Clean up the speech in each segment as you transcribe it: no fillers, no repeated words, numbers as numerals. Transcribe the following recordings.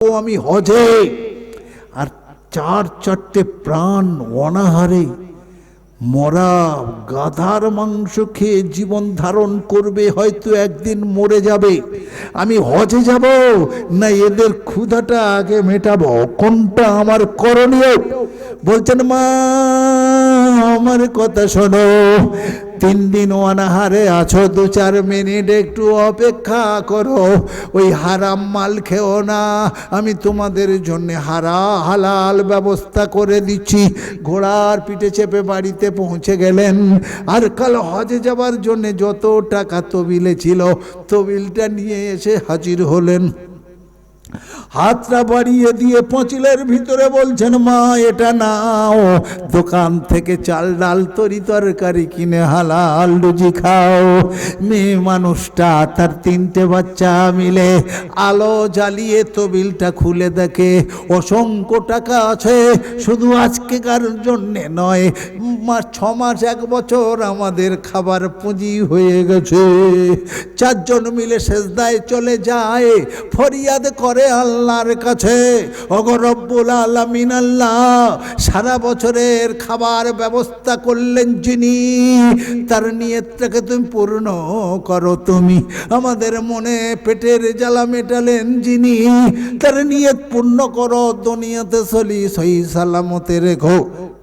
আমি হজে, আর চারটে প্রাণ অনাহারে মরা গাধার মাংস খেয়ে জীবন ধারণ করবে, হয়তো একদিন মরে যাবে। আমি হজে যাব না এদের ক্ষুধাটা আগে মেটাবো, কোনটা আমার করণীয়? বলছেন মা আমার কথা শোনো, 3 দিন অনাহারে আছো, 2-4 মিনিট একটু অপেক্ষা করো, ওই হারাম মাল খেও না, আমি তোমাদের জন্য হালাল ব্যবস্থা করে দিচ্ছি। ঘোড়ার পিঠে চেপে বাড়িতে পৌঁছে গেলেন, আর কাল হজে যাবার জন্য যত টাকা তবিলে ছিল তবিলটা নিয়ে এসে হাজির হলেন। হাতটা বাড়িয়ে দিয়ে পাঁচিলের ভিতরে বলছেন মা এটা নাও, দোকান থেকে চাল ডাল তরি তরকারি কিনে হালাল রুজি খাও। মেয়ে মানুষটা তার 3টে বাচ্চা মিলে আলো জ্বালিয়ে তবিলটা খুলে দেখে অসংখ্য টাকা আছে, শুধু আজকেকার জন্যে নয়, 6 মাস 1 বছর আমাদের খাবার পুঁজি হয়ে গেছে। 4 জন মিলে সেজদায় চলে যায়, ফরিয়াদ করে আল্লাহর কাছে, ওগো রব্বুল আলামিন আল্লাহ, সারা বছরের খাবার ব্যবস্থা করলেন যিনি, তার নিয়তটাকে তুমি পূর্ণ করো। তুমি আমাদের মনে পেটের জ্বালা মেটালেন যিনি, তার নিয়ত পূর্ণ করো। দুনিয়াতে চলি সহি সালামতে রেখো।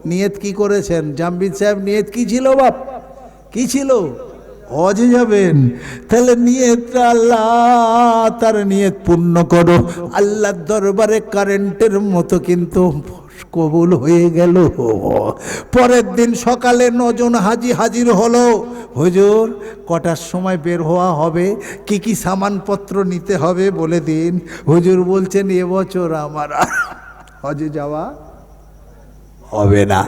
নিয়ত কি করেছেন জামবিদ সাহেব? নিয়ত কি ছিল বাপ? কি ছিল? হজে যাবেন, তাহলে নিয়তটা আল্লাহ, তার নিয়ত পূর্ণ করো। আল্লাহর দরবারে কারেন্টের মতো কিন্তু কবুল হয়ে গেল। পরের দিন সকালে 9 জন হাজি হাজির হলো। হুজুর কটার সময় বের হওয়া হবে, কি কি সামানপত্র নিতে হবে বলে দিন। হুজুর বলছেন এবছর আমার হজে যাওয়া হবে না।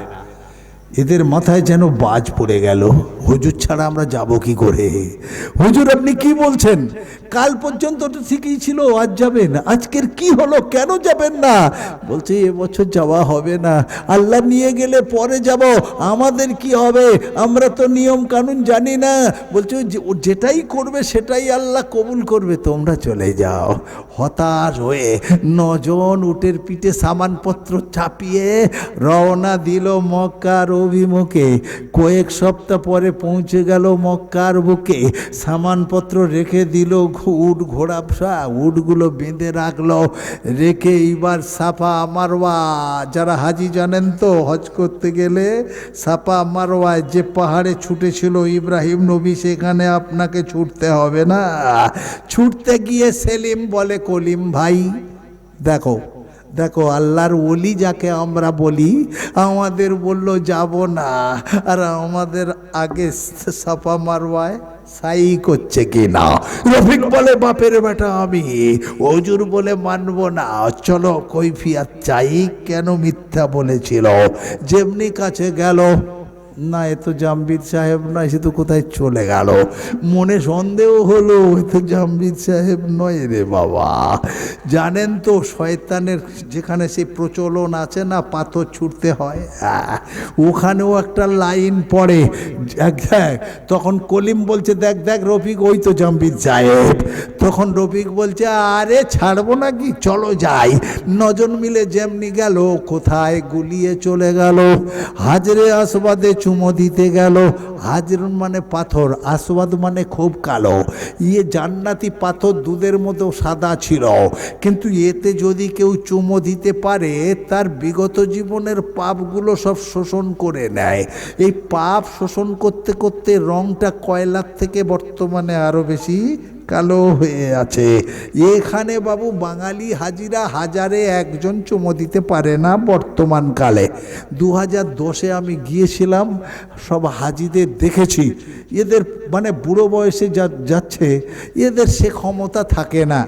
এদের মাথায় যেন বাজ পড়ে গেল, হুজুর ছাড়া আমরা যাব কি করে? হুজুর আপনি কি বলছেন? কাল পর্যন্ত তো ঠিকই ছিল, আজ যাবেন, আজকের কি হলো, কেন যাবেন না? বলছে এবছর যাওয়া হবে না, আল্লাহ নিয়ে গেলে পরে যাব, আমাদের কি হবে, আমরা তো নিয়ম কানুন জানি না। বলছে যেটাই করবে সেটাই আল্লাহ কবুল করবে, তোমরা চলে যাও। হতাশ হয়ে 9 জন উটের পিঠে সামানপত্র চাপিয়ে রওনা দিল মক্কার অভিমুখে। কয়েক সপ্তাহ পরে পৌঁছে গেল মক্কার বুকে, সামানপত্র রেখে দিল, উট ঘোড়া উটগুলো বেঁধে রাখলো, রেখে এইবার সাফা মারওয়া, যারা হাজি জানেন তো, হজ করতে গেলে সাফা মারওয়ায় যে পাহাড়ে ছুটেছিল ইব্রাহিম নবী, সেখানে আপনাকে ছুটতে হবে না। ছুটতে গিয়ে সেলিম বলে কলিম ভাই দেখো দেখো আল্লাহর ওলি যাকে আমরা বলি, আমাদের বলল যাব না, আর আমাদের আগে সাফা মারওয়ায় সাই করছে কি না। রফিক বলে বাপের বেটা আমি, হুজুর বলে মানব না, চলো কৈফিয়ত চাই, কেন মিথ্যা বলেছিল। যেমনি কাছে গেল, না এ তো জামবিদ সাহেব নয়, সে তো কোথায় চলে গেল। মনে সন্দেহ হলো, এ তো জামবিদ সাহেব নয় রে বাবা। জানেন তো শয়তানের যেখানে সেই প্রচলন আছে না, পাথর ছুটতে হয়, ওখানেও একটা লাইন পড়ে। তখন কলিম বলছে দেখ দেখ রফিক, ওই তো জামবিদ সাহেব। তখন রফিক বলছে আরে ছাড়বো নাকি, চলো যাই। 9 জন মিলে যেমনি গেল, কোথায় গুলিয়ে চলে গেল, হাজরে আসবাদে চুমো দিতে গেল। হাজর মানে পাথর, আসবাদ মানে খুব কালো। জান্নাতি পাথর দুধের মতো সাদা ছিল, কিন্তু এতে যদি কেউ চুমো দিতে পারে, তার বিগত জীবনের পাপগুলো সব শোষণ করে নেয়। এই পাপ শোষণ করতে করতে রংটা কয়লার থেকে বর্তমানে আরো বেশি কালো হয়ে আছে। এখানে বাবু বাঙালি হাজিরা হাজারে 1 জন চুমো দিতে পারে না বর্তমানকালে। 2010-এ আমি গিয়েছিলাম, সব হাজিদের দেখেছি, এদের মানে বুড়ো বয়সে যাচ্ছে, এদের সে ক্ষমতা থাকে না।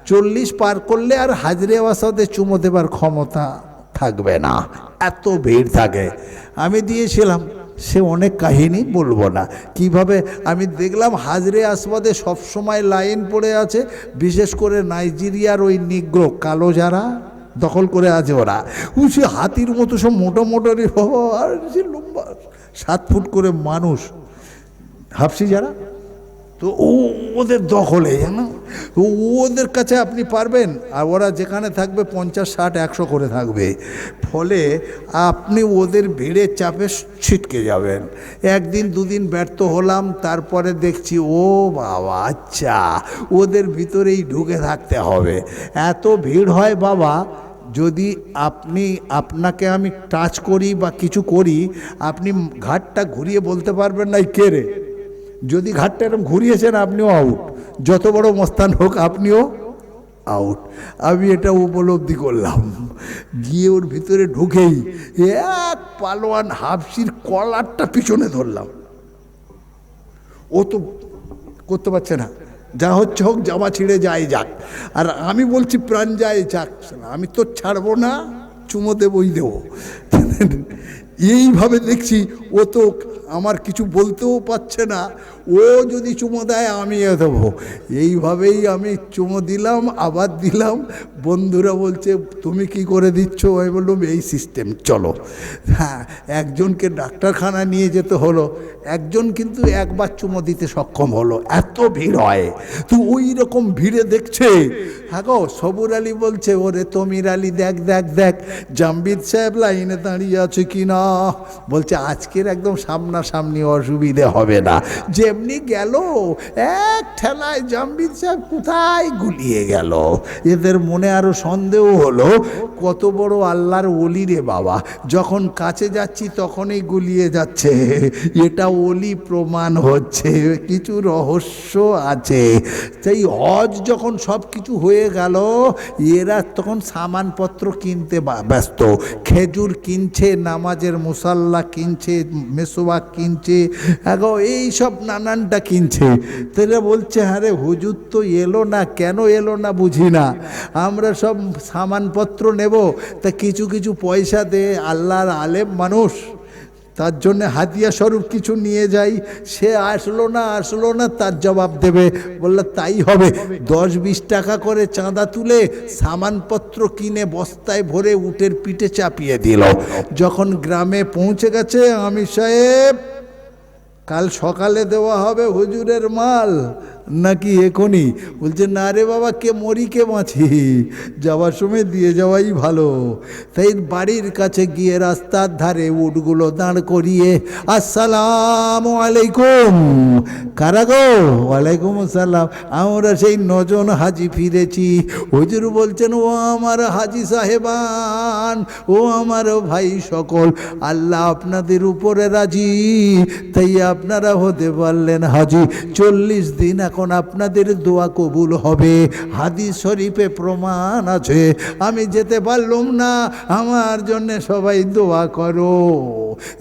40 পার করলে আর হাজরে আসাদে চুমো দেবার ক্ষমতা থাকবে না, এত ভিড় থাকে। আমি দিয়েছিলাম, সে অনেক কাহিনী বলবো না। কিভাবে আমি দেখলাম হাজরে আসবাদে সবসময় লাইন পড়ে আছে, বিশেষ করে নাইজেরিয়ার ওই নিগ্রো কালো যারা দখল করে আছে, ওরা সে হাতির মতো সব মোটামোটারি, আর সে লম্বা 7 ফুট করে মানুষ, হাফসি যারা, তো ওদের দখলে জানো, ওদের কাছে আপনি পারবেন, আর ওরা যেখানে থাকবে 50, 60, 100 করে থাকবে। ফলে আপনি ওদের ভিড়ে চাপে ছিটকে যাবেন। একদিন দুদিন ব্যর্থ হলাম, তারপরে দেখছি ও বাবা, আচ্ছা ওদের ভিতরেই ঢুকে থাকতে হবে। এত ভিড় হয় বাবা, যদি আপনাকে আমি টাচ করি বা কিছু করি, আপনি ঘাটটা ঘুরিয়ে বলতে পারবেন না কে রে। যদি ঘাটটা এরকম ঘুরিয়েছেন আপনিও আউট, যত বড় মস্তান হোক আপনিও আউট। আমি এটা উপলব্ধি করলাম। গিয়ে ওর ভিতরে ঢুকেই এক পালোয়ান হাফসির কলারটা পিছনে ধরলাম। ও তো করতে পারছে না, যা হচ্ছে হোক, জামা ছিঁড়ে যায় যাক। আর আমি বলছি প্রাণ যায় যাক, আমি তো ছাড়বো না, চুমো দেবই দেবো। এইভাবে দেখছি ও তো আমার কিছু বলতেও পারছে না, ও যদি চুমো দেয় আমি দেবো। এইভাবেই আমি চুমো দিলাম, আবার দিলাম। বন্ধুরা বলছে তুমি কি করে দিচ্ছ? আমি বললাম এই সিস্টেম, চলো। হ্যাঁ, একজনকে ডাক্তারখানা নিয়ে যেতে হলো, একজন কিন্তু একবার চুমো দিতে সক্ষম হলো, এত ভিড় হয়। তো ওই রকম ভিড়ে দেখছে। হ্যাঁ গো, সবুর আলী বলছে ওরে তমির আলী দেখ দেখ দেখ জামবিদ সাহেব লাইনে দাঁড়িয়ে আছে কি না। বলছে আজকের একদম সামনাসামনি, অসুবিধে হবে না। যেমনি গেল এক ঠেলায় জামবিদ সাহেব কোথায় গুলিয়ে গেল। এদের মনে আরো সন্দেহ হলো, কত বড় আল্লাহর ওলি রে বাবা, যখন কাছে যাচ্ছি তখনই গুলিয়ে যাচ্ছে। এটা ওলি প্রমাণ হচ্ছে, কিছু রহস্য আছে। সেই হজ যখন সব কিছু হয়ে গেল, এরা তখন সামানপত্র কিনতে ব্যস্ত। খেজুর কিনছে, নামাজের মুসাল্লা কিনছে, মেসোয়াক কিনছে, এই সব নানানটা কিনছে। তাহলে বলছে আরে হুজুর তো এলো না, কেন এলো না বুঝি না। আমরা সব সামানপত্র নেব, তা কিছু কিছু পয়সা দে, আল্লাহর আলেম মানুষ, তার জন্যে হাদিয়া স্বরূপ কিছু নিয়ে যাই। সে আসলো না তার জবাব দেবে। বললো তাই হবে, 10-20 টাকা করে চাঁদা তুলে সামানপত্র কিনে বস্তায় ভরে উটের পিঠে চাপিয়ে দিল। যখন গ্রামে পৌঁছে গেছে, আমির সাহেব কাল সকালে দেওয়া হবে হুজুরের মাল নাকি এখনই? বলছে না রে বাবা, কে মরি কে বাঁচি, যাওয়ার সময় দিয়ে যাওয়াই ভালো। তাই বাড়ির কাছে গিয়ে রাস্তার ধারে উটগুলো দাঁড় করিয়ে আসসালামু আলাইকুম। কারা গো? ওয়ালাইকুম আসসালাম। আমরা সেই 9 জন হাজি ফিরেছি। হুজুর বলছেন ও আমার হাজি সাহেবান, ও আমার ভাই সকল, আল্লাহ আপনাদের উপরে রাজি, তাই আপনারা হতে পারলেন হাজি। 40 দিন এখন আপনাদের দোয়া কবুল হবে, হাদিস শরীফে প্রমাণ আছে। আমি যেতে পারলাম না, আমার জন্য সবাই দোয়া করো।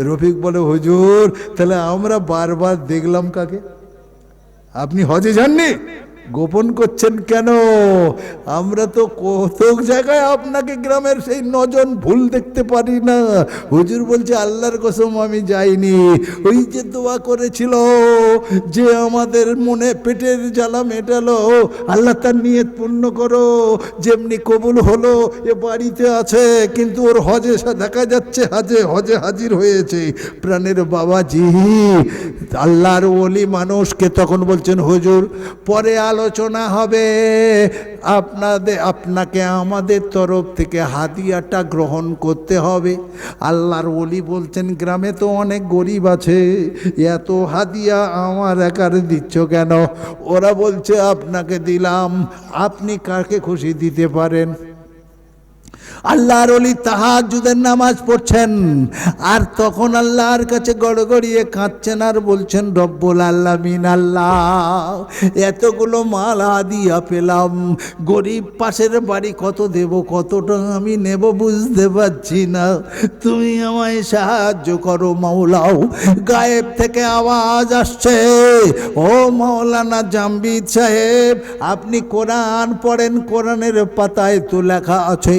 রফিক বলে হুজুর তাহলে আমরা বারবার দেখলাম কাকে? আপনি হজে যাননি, গোপন করছেন কেন? আমরা তো কত জায়গায় আপনাকে গ্রামের সেই 9 জন ভুল দেখতে পারি না। হুজুর বলছে আল্লাহর কসম আমি যাইনি। ওই যে দোয়া করেছিল যে আমাদের মনে পেটের জ্বালা মেটালো, আল্লাহ তার নিয়ত পূর্ণ করো, যেমনি কবুল হলো। এ বাড়িতে আছে কিন্তু ওর হজে দেখা যাচ্ছে হজে হাজির হয়েছে। প্রাণের বাবাজি, আল্লাহর ওলি মানুষকে তখন বলছেন হুজুর পরে আলোচনা হবে, আপনাকে আমাদের তরফ থেকে হাদিয়াটা গ্রহণ করতে হবে। আল্লাহর ওলি বলছেন গ্রামে তো অনেক গরিব আছে, এত হাদিয়া আমার একার দিচ্ছ কেন? ওরা বলছে আপনাকে দিলাম, আপনি কাকে খুশি দিতে পারেন। আল্লাহর ওলি তাহাজ্জুদের নামাজ পড়ছেন, আর তখন আল্লাহর কাছে গড়গড়িয়ে কাঁদছেন আর বলছেন রব্বুল আলামিন, আল্লাহ এতগুলো মাল হাদিয়া পেলাম, গরিব পাশের বাড়ি কত দেব, কতটা আমি নেব বুঝতে পারছি না, তুমি আমায় সাহায্য করো মাওলাও। গায়েব থেকে আওয়াজ আসছে, ও মাওলানা জামবিদ সাহেব আপনি কোরআন পড়েন, কোরআনের পাতায় তো লেখা আছে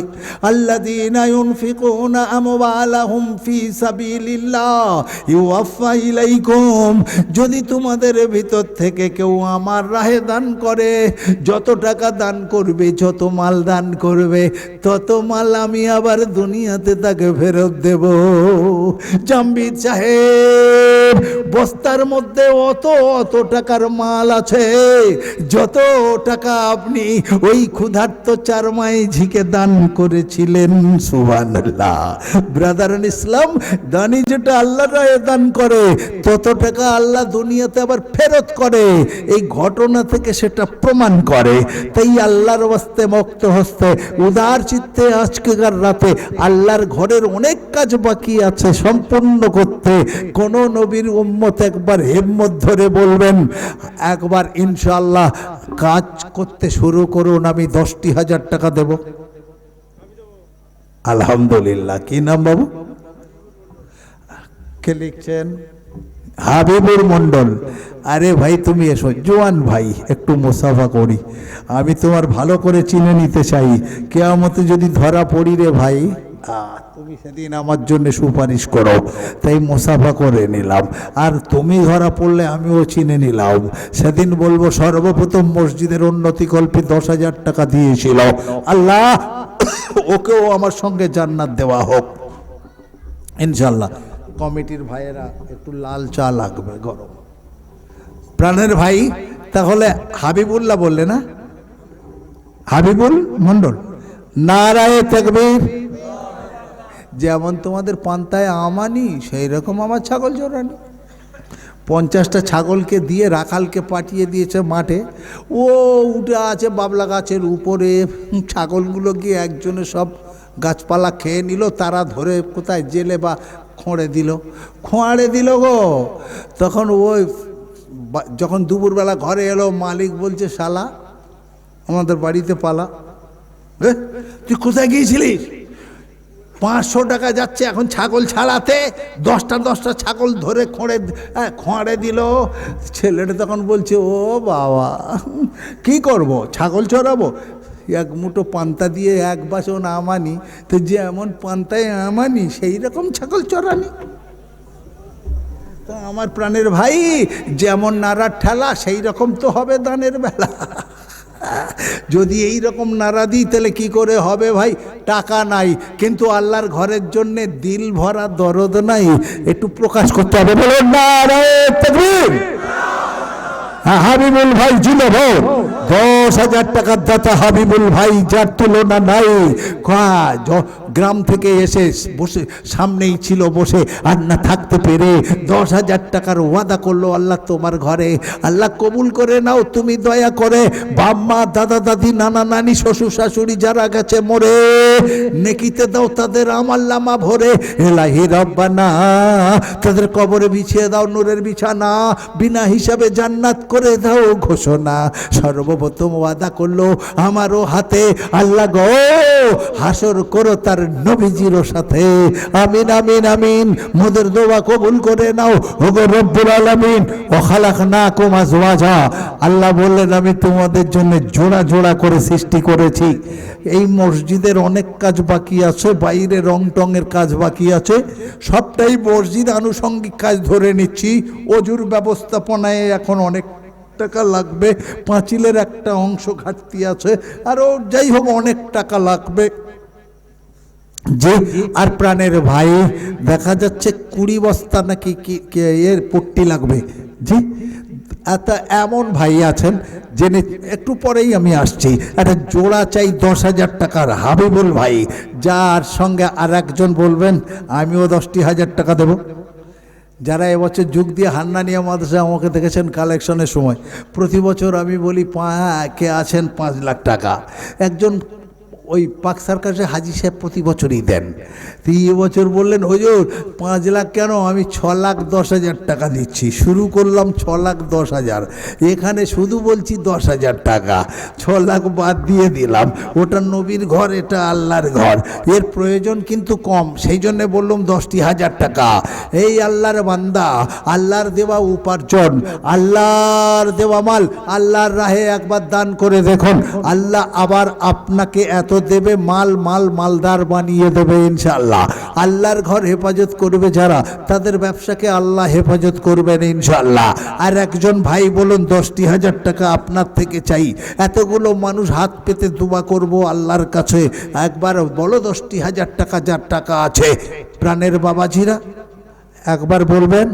আল্লাযীনা ইউনফিকুনা আমওয়ালাহুম ফি সাবিলিল্লাহ ইউওয়াফা ইলাইকুম। যদি তোমাদের ভিতর থেকে কেউ আমার রাহে দান করে, যত টাকা দান করবে, যত মাল দান করবে, তত মাল আমি আবার দুনিয়াতে তাকে ফেরত দেব। জামবিদ সাহেব বস্তার মধ্যে অত অত টাকার মাল আছে, যত টাকা আপনি ওই ক্ষুধার্ত চারমাই ঝিকে দান করেছিলেন। সুবহানাল্লাহ। ব্রাদার ইন ইসলাম, দানি যেটা আল্লাহর রায়ে দান করে তত টাকা আল্লাহ দুনিয়াতে আবার ফেরত করে। এই ঘটনা থেকে সেটা প্রমাণ করে। তাই আল্লাহর ওয়াস্তে মুক্ত হস্তে উদার চিত্তে আজকেকার রাতে আল্লাহর ঘরের অনেক কাজ বাকি আছে সম্পূর্ণ করতে। কোন নবীর উম্মত একবার হিম্মত ধরে বলবেন, একবার ইনশাআল্লাহ কাজ করতে শুরু করুন, আমি 10,000 টাকা দেব। আলহামদুলিল্লাহ। কি নাম বাবু? কে লিখছেন? হাবিবুর মন্ডল। আরে ভাই তুমি এসো, জোয়ান ভাই, একটু মুসাফা করি। আমি তোমার ভালো করে চিনে নিতে চাই। কিয়ামতে যদি ধরা পড়ি রে ভাই, তুমি সেদিন আমার জন্য সুপারিশ করো, তাই মুসাফা করে নিলাম। আর তুমি ধরা পড়লে আমিও চিনে নিলাম। সেদিন বলবো সর্বপ্রথম মসজিদের উন্নতি কল্পে 10,000 টাকা দিয়েছিল, আল্লাহ ওকেও আমার সঙ্গে জান্নাত দেওয়া হোক ইনশাল্লাহ। কমিটির ভাইয়েরা একটু লাল চা লাগবে গরম। প্রাণের ভাই, তাহলে হাবিবুল্লাহ বললে না? হাবিবুল মন্ডল, নারায়ে তাকবীর। যেমন তোমাদের পান্তায় আমানি, সেই রকম আমার ছাগল চোরানি। 50টা ছাগলকে দিয়ে রাখালকে পাঠিয়ে দিয়েছে মাঠে। ও উঠে আছে বাবলা গাছের উপরে। ছাগলগুলো গিয়ে একজনে সব গাছপালা খেয়ে নিল। তারা ধরে কোথায় জেলে বা খোঁড়ে দিল গো। তখন ওই যখন দুপুরবেলা ঘরে এলো, মালিক বলছে, শালা আমাদের বাড়িতে পালা, তুই কোথায় গিয়েছিলিস? 500 টাকা যাচ্ছে এখন ছাগল ছাড়াতে, 10টা ছাগল ধরে খোঁড়ে দিল। ছেলেটা তখন বলছে, ও বাবা কি করব, ছাগল চড়াবো? এক মুঠো পান্তা দিয়ে এক বাসন আমানি, তো যেমন পান্তায় আমানি সেই রকম ছাগল চড়ানি। তো আমার প্রাণের ভাই, যেমন নাড়ার ঠেলা সেই রকম তো হবে দানের বেলা। যদি এই রকম নাড়া দিই তাহলে কি করে হবে ভাই? টাকা নাই, কিন্তু আল্লাহর ঘরের জন্য দিল ভরা দরদ নাই, একটু প্রকাশ করতে হবে। বলুন নারায়ে তাকবীর। হাবিবুল ভাই জিন্দাবাদ। 10,000 টাকার দাতা হাবিবুল ভাই, যার তুলনা নাই। গ্রাম থেকে এসে বসে, সামনেই ছিল বসে, আর না থাকতে পেরে 10,000 টাকার ওয়াদা করলো আল্লাহ তোমার ঘরে। আল্লাহ কবুল করে নাও তুমি দয়া করে। বাম্মা, দাদা দাদি, নানা নানি, শ্বশুর শাশুড়ি যারা গেছে মরে, নেকিতে দাও তাদের আমলনামা ভরে। এলাহি রব্বানা, তাদের কবরে বিছিয়ে দাও নূরের বিছানা, বিনা হিসাবে জান্নাত করে দাও ঘোষণা। সর্বপ্রথম ওয়াদা করলো আমারও হাতে, আল্লাহ গো হাসর করো তার নবীজির সাথে। আমিন আমিন আমিন। মোদের দোয়া কবুল করে নাও ওগো রব্বুল আলামিন। ও খালাকনাকুম আজওয়াজা, আল্লাহ বললেন আমি তোমাদের জন্য জোড়া জোড়া করে সৃষ্টি করেছি। এই মসজিদের অনেক কাজ বাকি আছে, বাইরে রং টঙের কাজ বাকি আছে, সবটাই মসজিদ আনুষঙ্গিক কাজ ধরে নিচ্ছি। অজুর ব্যবস্থাপনায় এখন অনেক টাকা লাগবে, পাঁচিলের একটা অংশ ঘাটতি আছে, আরও যাই হোক অনেক টাকা লাগবে। যে আর প্রাণের ভাই, দেখা যাচ্ছে 20 বস্তা নাকি এর পট্টি লাগবে। জি, এমন ভাই আছেন জেনে একটু পরেই আমি আসছি। একটা জোড়া চাই 10,000 টাকার, হাবিবুল ভাই, যার সঙ্গে আর একজন বলবেন আমিও 10,000 টাকা দেব। যারা এবছর যুগ দিয়ে হান্নানিয়া মাদ্রাসা আমাকে দেখেছেন কালেকশনের সময়, প্রতি বছর আমি বলি কে আছেন 5 লাখ টাকা। একজন ওই পাক সার্কাসে হাজি সাহেব প্রতি বছরই দেন। তো এবছর বললেন হুজুর 5 লাখ কেন, আমি 6,10,000 টাকা দিচ্ছি। শুরু করলাম 6,10,000, এখানে শুধু বলছি 10,000 টাকা, 6 লাখ বাদ দিয়ে দিলাম। ওটা নবীর ঘর, এটা আল্লাহর ঘর, এর প্রয়োজন কিন্তু কম, সেই জন্যে বললাম 10,000 টাকা। এই আল্লাহর বান্দা, আল্লাহর দেওয়া উপার্জন, আল্লাহর দেওয়া মাল, আল্লাহর রাহে একবার দান করে দেখুন, আল্লাহ আবার আপনাকে এত দেবে, মালদার বানিয়ে দেবে ইনশাআল্লাহ। আল্লাহর ঘর হেফাজত করবে যারা, তাদের ব্যবসাকে আল্লাহ হেফাজত করবেন ইনশাআল্লাহ। আর একজন ভাই বলুন 10,000 টাকা আপনার থেকে চাই। এতগুলো মানুষ হাত পেতে দোয়া করব আল্লাহর কাছে, একবার বলো 10,000 টাকা যার টাকা আছে। প্রাণের বাবাজিরা একবার বলবেন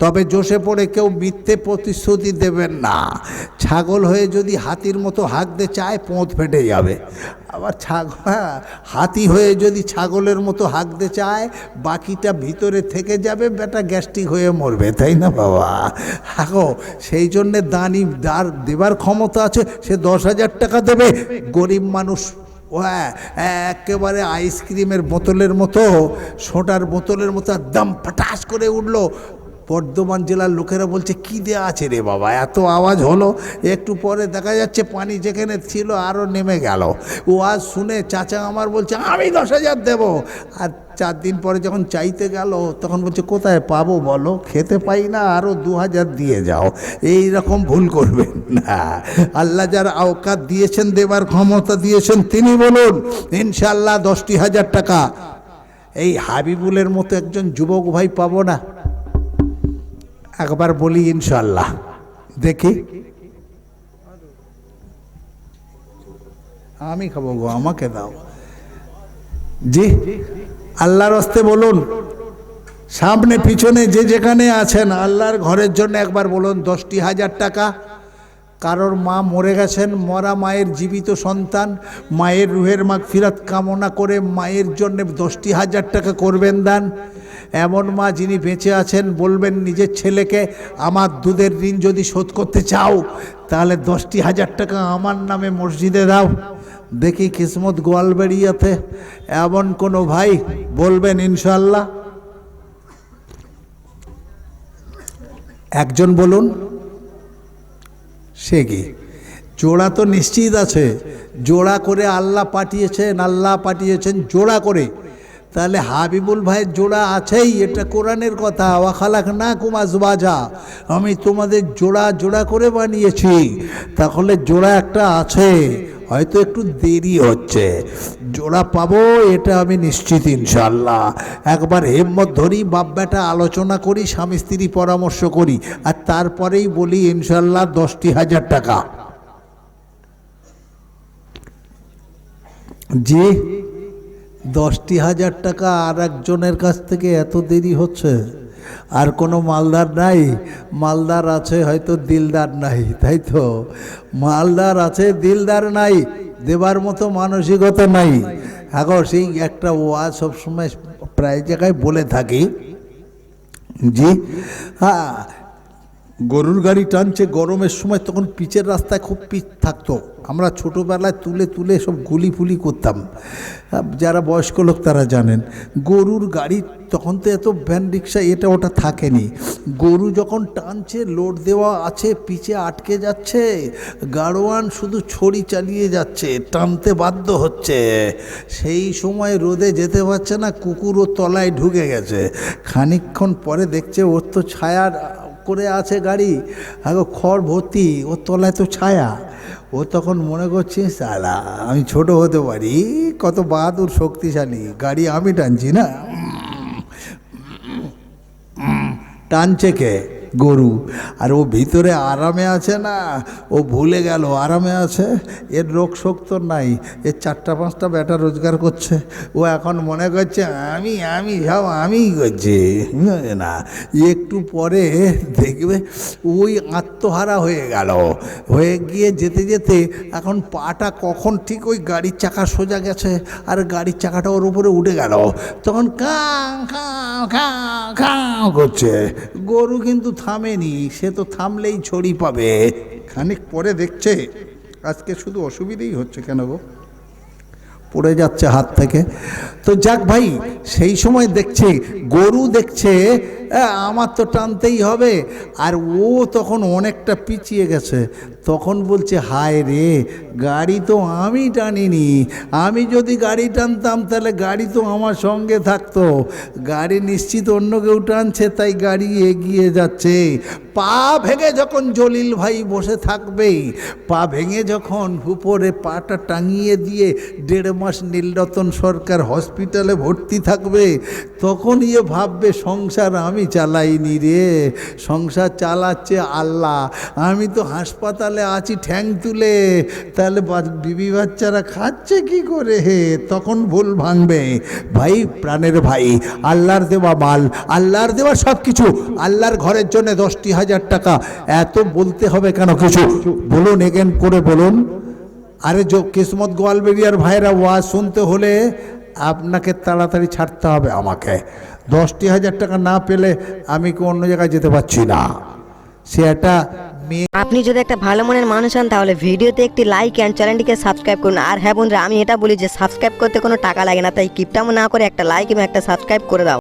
তবে জোশে পড়ে কেউ মিথ্যে প্রতিশ্রুতি দেবেন না। ছাগল হয়ে যদি হাতির মতো হাঁকতে চায় পোঁত ফেটে যাবে, আবার হাতি হয়ে যদি ছাগলের মতো হাঁকতে চায় বাকিটা ভিতরে থেকে যাবে, বেটা গ্যাস্ট্রিক হয়ে মরবে, তাই না বাবা? হাগো সেই জন্যে দানি যার দেবার ক্ষমতা আছে সে 10,000 টাকা দেবে। গরিব মানুষ একেবারে আইসক্রিমের বোতলের মতো, সোডার বোতলের মতো একদম ফটাস করে উঠলো। বর্ধমান জেলার লোকেরা বলছে কি দেয়া আছে রে বাবা, এত আওয়াজ হলো। একটু পরে দেখা যাচ্ছে পানি যেখানে ছিল আরও নেমে গেল। ও আজ শুনে চাচা আমার বলছে আমি 10,000 দেব। আর 4 দিন পরে যখন চাইতে গেল তখন বলছে কোথায় পাবো বলো, খেতে পাই না, আরও 2,000 দিয়ে যাও। এই রকম ভুল করবেন না। আল্লাহ যার আওকাত দিয়েছেন, দেবার ক্ষমতা দিয়েছেন, তিনি বলুন ইনশাআল্লাহ 10,000 টাকা। এই হাবিবুলের মতো একজন যুবক ভাই পাবো না? একবার বলি ইনশাআল্লাহ, দেখি। আমি খাবো গো, আমাকে দাও। জি আল্লাহর হস্তে বলুন, সামনে পিছনে যে যেখানে আছেন আল্লাহর ঘরের জন্য একবার বলুন 10,000 টাকা। কারোর মা মরে গেছেন, মরা মায়ের জীবিত সন্তান, মায়ের রুহের মাগফিরাত কামনা করে মায়ের জন্য 10,000 টাকা করবেন দান। এমন মা যিনি বেঁচে আছেন বলবেন নিজের ছেলেকে আমার দুধের ঋণ যদি শোধ করতে চাও তাহলে 10,000 টাকা আমার নামে মসজিদে দাও। দেখি কিসমত গোয়ালবাড়িয়াতে এমন কোনো ভাই বলবেন ইনশাআল্লাহ। একজন বলুন। সে কি জোড়া তো নিশ্চিত আছে, জোড়া করে আল্লাহ পাঠিয়েছেন জোড়া করে। তাহলে হাবিবুল ভাইয়ের জোড়া আছেই, এটা কোরআনের কথা। ওয়া খালাকনাকুম আজওয়াজা, আমি তোমাদের জোড়া জোড়া করে বানিয়েছি। তাহলে জোড়া একটা আছে, হয়তো একটু দেরি হচ্ছে, জোড়া পাবো এটা আমি নিশ্চিত ইনশাআল্লাহ। একবার হিম্মত ধরি, বাপ বেটা আলোচনা করি, স্বামী স্ত্রী পরামর্শ করি, আর তারপরেই বলি ইনশাআল্লাহ 10,000 টাকা। জি 10,000 টাকা আর একজনের কাছ থেকে এত দেরি হচ্ছে। আর কোনো মালদার নাই? মালদার আছে হয়তো, দিলদার নাই, তাই তো? মালদার আছে, দিলদার নাই, দেবার মতো মানসিকতা নাই। এখন সেই একটা ওয়াজ সবসময় প্রায় জায়গায় বলে থাকি। জি হ্যাঁ, গরুর গাড়ি টানছে গরমের সময়, তখন পিচের রাস্তায় খুব পিচ থাকতো। আমরা ছোটোবেলায় তুলে তুলে সব গুলি ফুলি করতাম, যারা বয়স্ক লোক তারা জানেন। গরুর গাড়ি তখন তো এত ভ্যান রিক্সা এটা ওটা থাকেনি। গরু যখন টানছে, লোড দেওয়া আছে, পিচে আটকে যাচ্ছে, গাড়োয়ান শুধু ছড়ি চালিয়ে যাচ্ছে, টানতে বাধ্য হচ্ছে। সেই সময় রোদে যেতে পারছে না, কুকুর ওর তলায় ঢুকে গেছে। খানিকক্ষণ পরে দেখছে ওর তো ছায়ার করে আছে গাড়ি, আগে খড় ভর্তি, ওর তলায় তো ছায়া। ও তখন মনে করছে সালা আমি ছোট হতে পারি, কত বাহাদুর শক্তিশালী গাড়ি আমি টানছি না। টানছে কে? গরু। আর ও ভিতরে আরামে আছে না, ও ভুলে গেল আরামে আছে। এর রোগ শোক তো নাই, এর 4-5টা বেটা রোজগার করছে। ও এখন মনে করছে আমি সব আমিই করছি না। একটু পরে দেখবে ওই আত্মহারা হয়ে গেল, হয়ে গিয়ে যেতে যেতে এখন পাটা কখন ঠিক ওই গাড়ির চাকা সোজা গেছে আর গাড়ির চাকাটা ওর উপরে উঠে গেল, তখন কাঁ কাঁ কাঁ কাঁ করছে। গরু কিন্তু থামেনি, সে তো থামলেই ছড়ি পাবে। খানিক পরে দেখছে আজকে শুধু অসুবিধেই হচ্ছে, কেন গো পড়ে যাচ্ছে হাত থেকে। তো যাক ভাই, সেই সময় দেখছে গরু দেখছে আমার তো টানতেই হবে, আর ও তখন অনেকটা পিছিয়ে গেছে। তখন বলছে হায় রে, গাড়ি তো আমি টানিনি, আমি যদি গাড়ি টানতাম তাহলে গাড়ি তো আমার সঙ্গে থাকতো। গাড়ি নিশ্চিত অন্য কেউ টানছে, তাই গাড়ি এগিয়ে যাচ্ছে। পা ভেঙে যখন জলিল ভাই বসে থাকবে, পা ভেঙে যখন উপরে পাটা টাঙিয়ে দিয়ে 1.5 মাস নীলরতন সরকার হসপিটালে ভর্তি থাকবে, তখন ইয়ে ভাববে সংসার আমি চালাইনি রে, সংসার চালাচ্ছে আল্লাহ, আমি তো হাসপাতালে আছি ঠ্যাং তুলে, তাহলে বিবি বাচ্চারা খাচ্ছে কি করে? তখন ভুল ভাঙবে। ভাই, প্রাণের ভাই, আল্লাহর দেওয়া মাল, আল্লাহর দেওয়া সব কিছু, আল্লাহর ঘরের জন্য 10,000 টাকা, এত বলতে হবে কেন কিছু? বলুন, এগেন করে বলুন। আরে কিসমত গোয়ালবেড়িয়ার ভাইরা ওয়াজ শুনতে হলে আপনাকে তাড়াতাড়ি ছাড়তে হবে আমাকে। 10,000 টাকা না পেলে আমি কি অন্য জায়গায় যেতে পারছি না। সে একটা আপনি যদি একটা ভালো মনের মানুষ হন তাহলে ভিডিওতে একটি লাইক অ্যান্ড চ্যানেলটিকে সাবস্ক্রাইব করুন। আর হ্যাঁ বন্ধুরা, আমি এটা বলি যে সাবস্ক্রাইব করতে কোনো টাকা লাগে না, তাই কিপটামো না করে একটা লাইক এবং একটা সাবস্ক্রাইব করে দাও।